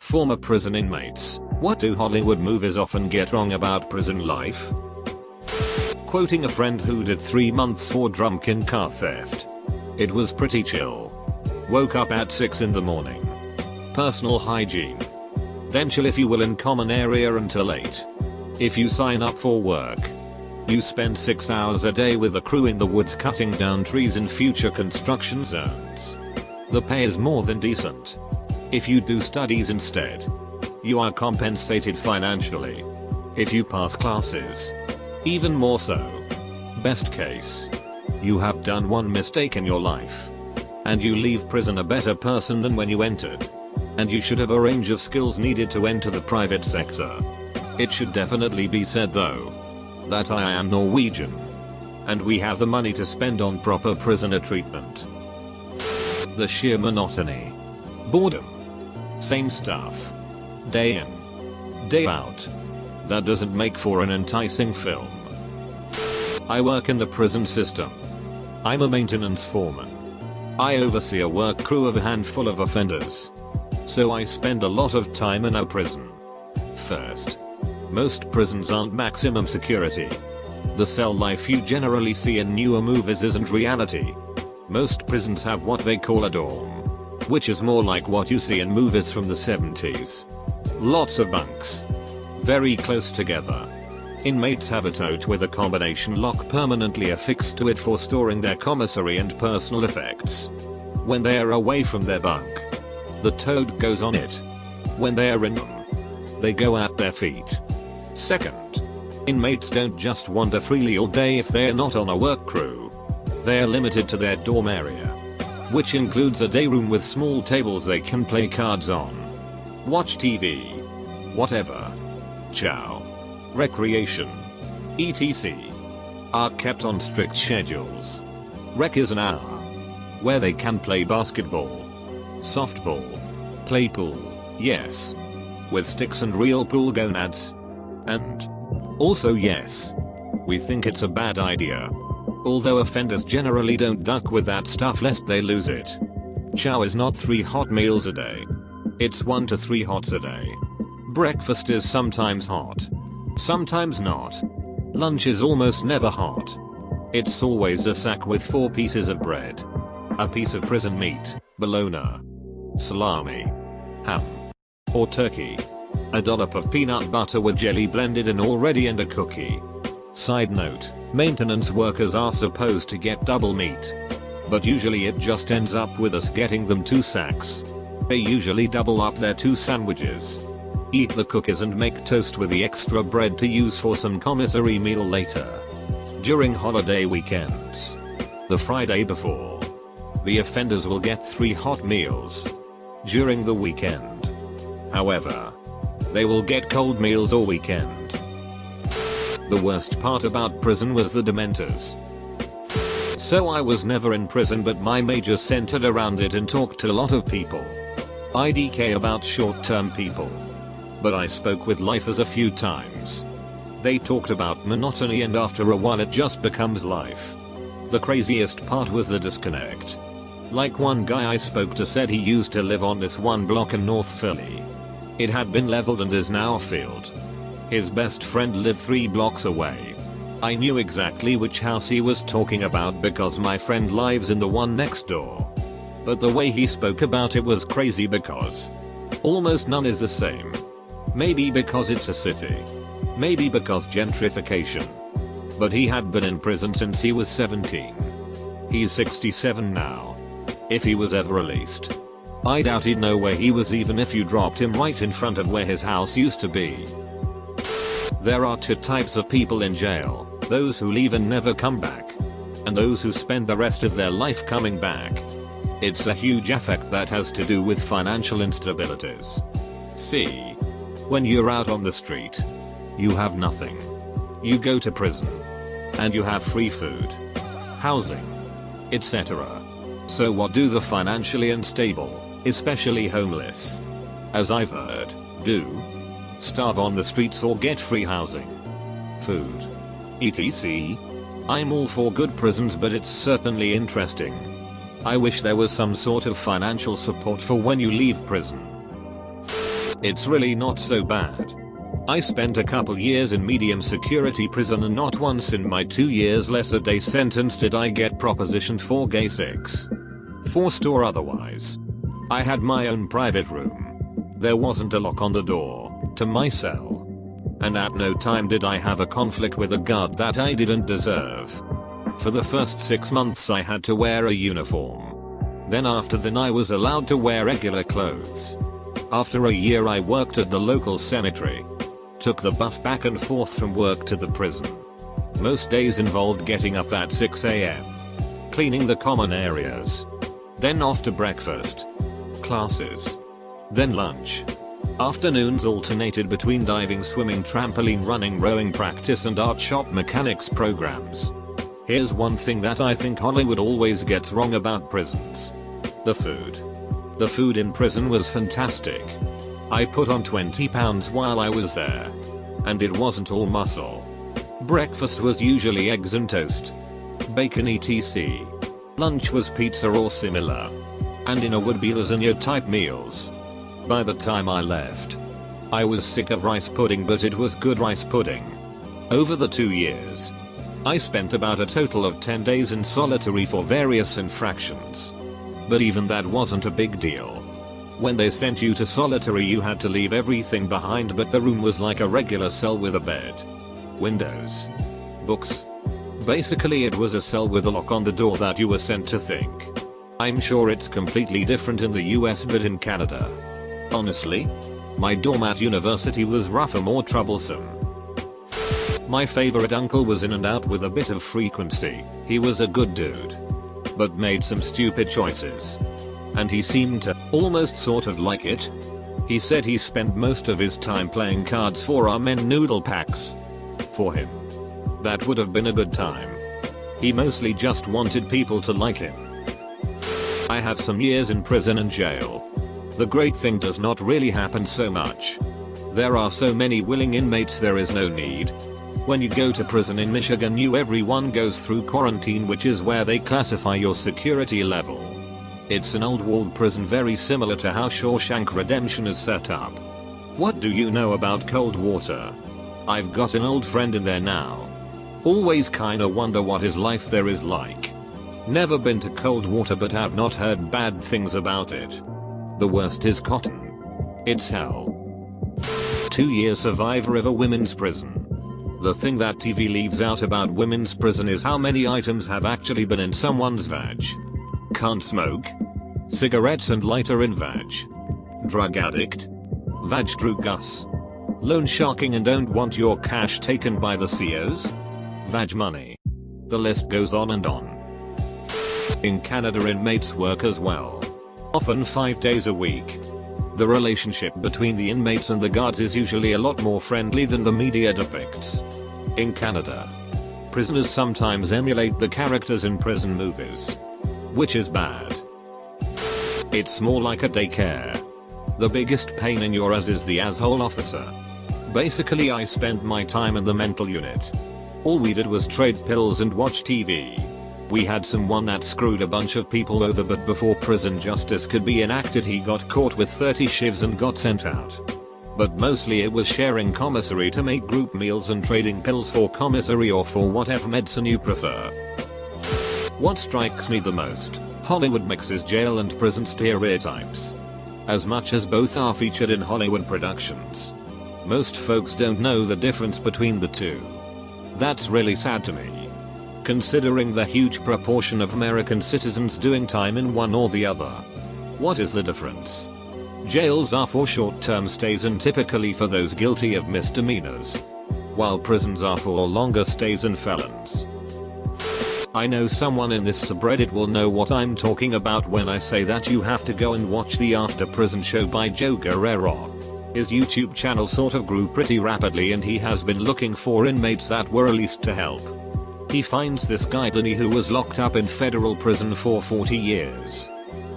Former prison inmates, what do Hollywood movies often get wrong about prison life? Quoting a friend who did 3 months for drunken car theft. It was pretty chill. Woke up at 6 in the morning. Personal hygiene. Then chill if you will in common area until 8. If you sign up for work, you spend 6 hours a day with a crew in the woods cutting down trees in future construction zones. The pay is more than decent. If you do studies instead, you are compensated financially. If you pass classes, even more so. Best case, you have done one mistake in your life, and you leave prison a better person than when you entered. And you should have a range of skills needed to enter the private sector. It should definitely be said though, that I am Norwegian, and we have the money to spend on proper prisoner treatment. The sheer monotony. Boredom. Same stuff. Day in, day out. That doesn't make for an enticing film. I work in the prison system. I'm a maintenance foreman. I oversee a work crew of a handful of offenders. So I spend a lot of time in a prison. First, most prisons aren't maximum security. The cell life you generally see in newer movies isn't reality. Most prisons have what they call a dorm, which is more like what you see in movies from the 70s. Lots of bunks. Very close together. Inmates have a tote with a combination lock permanently affixed to it for storing their commissary and personal effects. When they are away from their bunk, the tote goes on it. When they are in them, they go at their feet. Second, inmates don't just wander freely all day if they are not on a work crew. They are limited to their dorm area, which includes a day room with small tables they can play cards on, watch TV, whatever. Chow, recreation, etc. are kept on strict schedules. Rec is an hour where they can play basketball, softball, play pool, yes, with sticks and real pool gonads. And also yes, we think it's a bad idea. Although offenders generally don't duck with that stuff lest they lose it. Chow is not 3 hot meals a day. It's 1 to 3 hots a day. Breakfast is sometimes hot, sometimes not. Lunch is almost never hot. It's always a sack with 4 pieces of bread, a piece of prison meat, bologna, salami, ham, or turkey, a dollop of peanut butter with jelly blended in already, and a cookie. Side note, maintenance workers are supposed to get double meat, but usually it just ends up with us getting them 2 sacks. They usually double up their 2 sandwiches, eat the cookies and make toast with the extra bread to use for some commissary meal later. During holiday weekends, the Friday before, the offenders will get 3 hot meals. During the weekend, however, they will get cold meals all weekend. The worst part about prison was the dementors. So I was never in prison, but my major centered around it and talked to a lot of people. IDK about short-term people, but I spoke with lifers a few times. They talked about monotony, and after a while it just becomes life. The craziest part was the disconnect. Like one guy I spoke to said he used to live on this one block in North Philly. It had been leveled and is now a field. His best friend lived 3 blocks away. I knew exactly which house he was talking about because my friend lives in the one next door. But the way he spoke about it was crazy because almost none is the same. Maybe because it's a city. Maybe because gentrification. But he had been in prison since he was 17. He's 67 now. If he was ever released, I doubt he'd know where he was even if you dropped him right in front of where his house used to be. There are 2 types of people in jail, those who leave and never come back, and those who spend the rest of their life coming back. It's a huge effect that has to do with financial instabilities. See, when you're out on the street, you have nothing. You go to prison, and you have free food, housing, etc. So what do the financially unstable, especially homeless, as I've heard, do? Starve on the streets or get free housing, food, etc. I'm all for good prisons, but it's certainly interesting. I wish there was some sort of financial support for when you leave prison. It's really not so bad. I spent a couple years in medium security prison and not once in my 2 years less a day sentence did I get propositioned for gay sex. Forced or otherwise. I had my own private room. There wasn't a lock on the door to my cell. And at no time did I have a conflict with a guard that I didn't deserve. For the first 6 months I had to wear a uniform. Then after that I was allowed to wear regular clothes. After a year I worked at the local cemetery. Took the bus back and forth from work to the prison. Most days involved getting up at 6 AM. Cleaning the common areas. Then off to breakfast. Classes. Then lunch. Afternoons alternated between diving, swimming, trampoline, running, rowing practice and art shop mechanics programs. Here's one thing that I think Hollywood always gets wrong about prisons. The food. The food in prison was fantastic. I put on 20 pounds while I was there. And it wasn't all muscle. Breakfast was usually eggs and toast. Bacon etc. Lunch was pizza or similar. And dinner would be lasagna type meals. By the time I left, I was sick of rice pudding, but it was good rice pudding. Over the 2 years, I spent about a total of 10 days in solitary for various infractions. But even that wasn't a big deal. When they sent you to solitary you had to leave everything behind, but the room was like a regular cell with a bed, windows, books. Basically it was a cell with a lock on the door that you were sent to think. I'm sure it's completely different in the US, but in Canada, honestly, my dorm at university was rougher, more troublesome. My favorite uncle was in and out with a bit of frequency. He was a good dude, but made some stupid choices. And he seemed to almost sort of like it. He said he spent most of his time playing cards for our men noodle packs. For him, that would have been a good time. He mostly just wanted people to like him. I have some years in prison and jail. The great thing does not really happen so much. There are so many willing inmates, there is no need. When you go to prison in Michigan, everyone goes through quarantine, which is where they classify your security level. It's an old walled prison, very similar to how Shawshank Redemption is set up. What do you know about cold water? I've got an old friend in there now. Always kinda wonder what his life there is like. Never been to cold water but have not heard bad things about it. The worst is cotton. It's hell. 2-year survivor of a women's prison. The thing that TV leaves out about women's prison is how many items have actually been in someone's vag. Can't smoke. Cigarettes and lighter in vag. Drug addict. Vag drew Gus. Loan sharking and don't want your cash taken by the COs. Vag money. The list goes on and on. In Canada inmates work as well. Often 5 days a week. The relationship between the inmates and the guards is usually a lot more friendly than the media depicts. In Canada, prisoners sometimes emulate the characters in prison movies, which is bad. It's more like a daycare. The biggest pain in your ass is the asshole officer. Basically I spent my time in the mental unit. All we did was trade pills and watch TV. We had someone that screwed a bunch of people over, but before prison justice could be enacted he got caught with 30 shivs and got sent out. But mostly it was sharing commissary to make group meals and trading pills for commissary or for whatever medicine you prefer. What strikes me the most, Hollywood mixes jail and prison stereotypes. As much as both are featured in Hollywood productions, most folks don't know the difference between the two. That's really sad to me, considering the huge proportion of American citizens doing time in one or the other. What is the difference? Jails are for short-term stays and typically for those guilty of misdemeanors, while prisons are for longer stays and felons. I know someone in this subreddit will know what I'm talking about when I say that you have to go and watch the After Prison show by Joe Guerrero. His YouTube channel sort of grew pretty rapidly and he has been looking for inmates that were released to help. He finds this guy Danny who was locked up in federal prison for 40 years.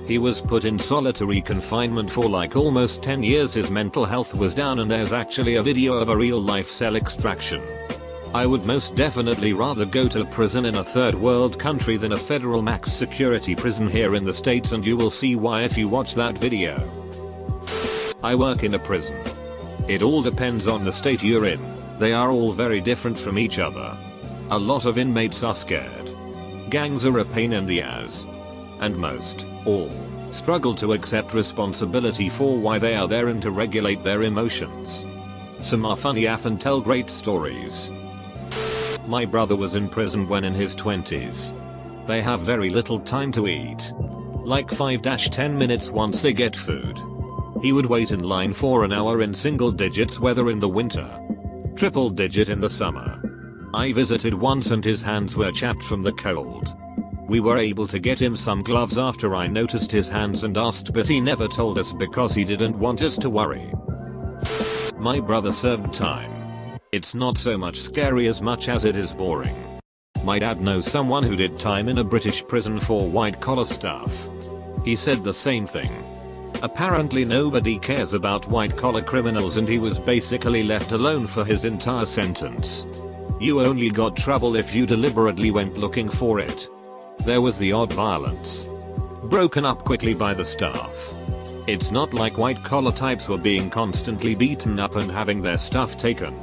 He was put in solitary confinement for like almost 10 years. His mental health was down and there's actually a video of a real life cell extraction. I would most definitely rather go to prison in a third world country than a federal max security prison here in the States, and you will see why if you watch that video. I work in a prison. It all depends on the state you're in. They are all very different from each other. A lot of inmates are scared. Gangs are a pain in the ass. And most, all, struggle to accept responsibility for why they are there and to regulate their emotions. Some are funny and tell great stories. My brother was in prison when in his 20s. They have very little time to eat. Like 5-10 minutes once they get food. He would wait in line for an hour in single digits weather in the winter. Triple digit in the summer. I visited once and his hands were chapped from the cold. We were able to get him some gloves after I noticed his hands and asked, but he never told us because he didn't want us to worry. My brother served time. It's not so much scary as much as it is boring. My dad knows someone who did time in a British prison for white collar stuff. He said the same thing. Apparently nobody cares about white collar criminals and he was basically left alone for his entire sentence. You only got trouble if you deliberately went looking for it. There was the odd violence. Broken up quickly by the staff. It's not like white collar types were being constantly beaten up and having their stuff taken.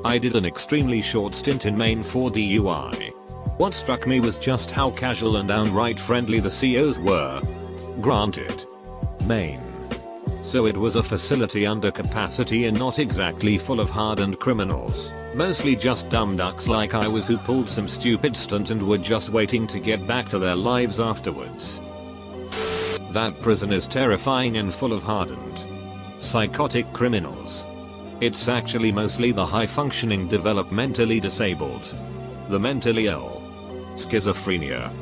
I did an extremely short stint in Maine for DUI. What struck me was just how casual and downright friendly the COs were. Granted. Maine. So it was a facility under capacity and not exactly full of hardened criminals. Mostly just dumb ducks like I was who pulled some stupid stunt and were just waiting to get back to their lives afterwards. That prison is terrifying and full of hardened, psychotic criminals. It's actually mostly the high-functioning developmentally disabled, the mentally ill, schizophrenia,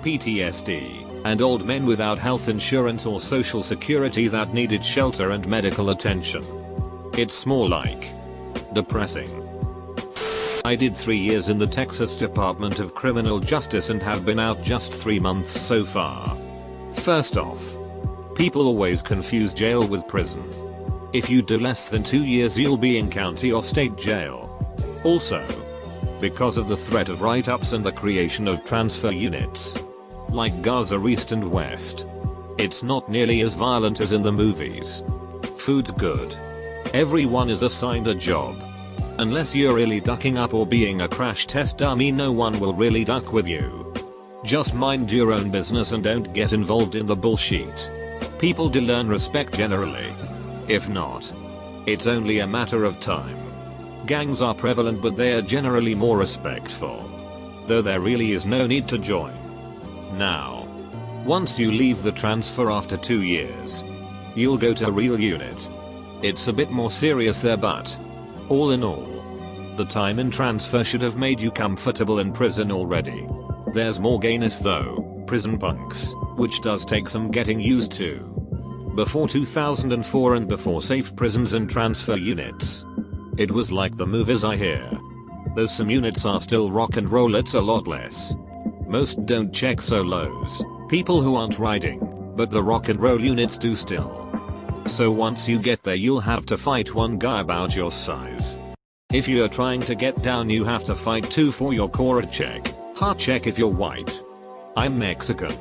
PTSD, and old men without health insurance or social security that needed shelter and medical attention. It's more like depressing. I did 3 years in the Texas Department of Criminal Justice and have been out just 3 months so far. First off, people always confuse jail with prison. If you do less than 2 years you'll be in county or state jail. Also, because of the threat of write-ups and the creation of transfer units, like Gaza East and West, it's not nearly as violent as in the movies. Food's good. Everyone is assigned a job. Unless you're really ducking up or being a crash test dummy, no one will really duck with you. Just mind your own business and don't get involved in the bullshit. People do learn respect generally. If not, it's only a matter of time. Gangs are prevalent but they are generally more respectful. Though there really is no need to join. Now, once you leave the transfer after 2 years, you'll go to a real unit. It's a bit more serious there, but all in all, the time in transfer should have made you comfortable in prison already. There's more gayness though, prison punks, which does take some getting used to. Before 2004 and before safe prisons and transfer units, it was like the movies I hear. Though some units are still rock and roll, it's a lot less. Most don't check solos, people who aren't riding, but the rock and roll units do still. So once you get there you'll have to fight one guy about your size. If you're trying to get down you have to fight 2 for your core check, heart check if you're white. I'm Mexican.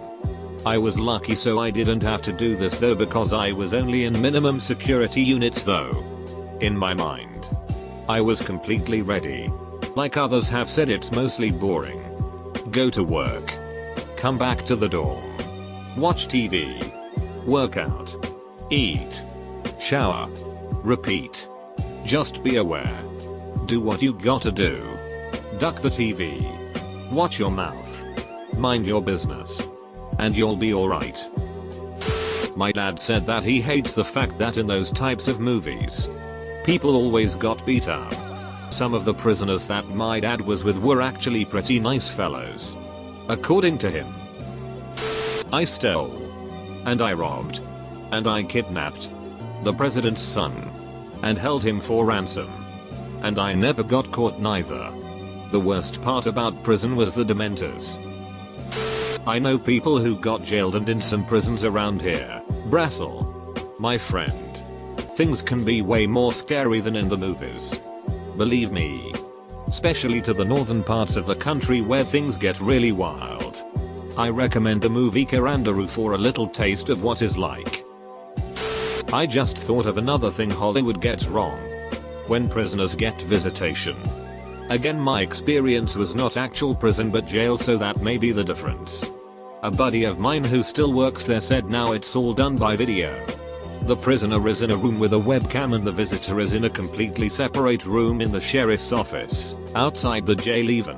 I was lucky so I didn't have to do this though because I was only in minimum security units though. In my mind, I was completely ready. Like others have said, it's mostly boring. Go to work. Come back to the dorm. Watch TV. Work out. Eat. Shower. Repeat. Just be aware. Do what you gotta do. Duck the TV. Watch your mouth. Mind your business. And you'll be alright. My dad said that he hates the fact that in those types of movies, people always got beat up. Some of the prisoners that my dad was with were actually pretty nice fellows. According to him, I stole, and I robbed, and I kidnapped the president's son, and held him for ransom. And I never got caught neither. The worst part about prison was the dementors. I know people who got jailed and in some prisons around here. Brassel, my friend. Things can be way more scary than in the movies. Believe me. Especially to the northern parts of the country where things get really wild. I recommend the movie Karandaru for a little taste of what is like. I just thought of another thing Hollywood gets wrong. When prisoners get visitation. Again, my experience was not actual prison but jail, so that may be the difference. A buddy of mine who still works there said now it's all done by video. The prisoner is in a room with a webcam and the visitor is in a completely separate room in the sheriff's office, outside the jail even.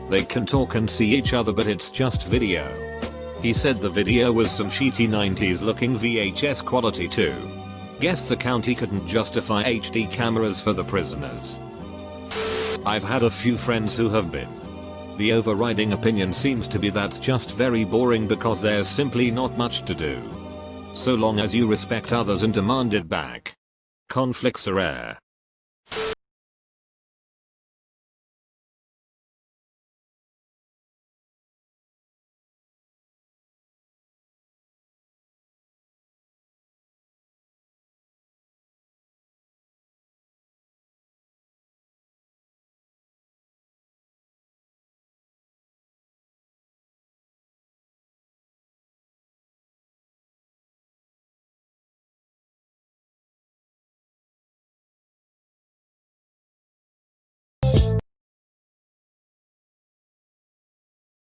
They can talk and see each other but it's just video. He said the video was some shitty 90s looking VHS quality too. Guess the county couldn't justify HD cameras for the prisoners. I've had a few friends who have been. The overriding opinion seems to be that's just very boring because there's simply not much to do. So long as you respect others and demand it back. Conflicts are rare.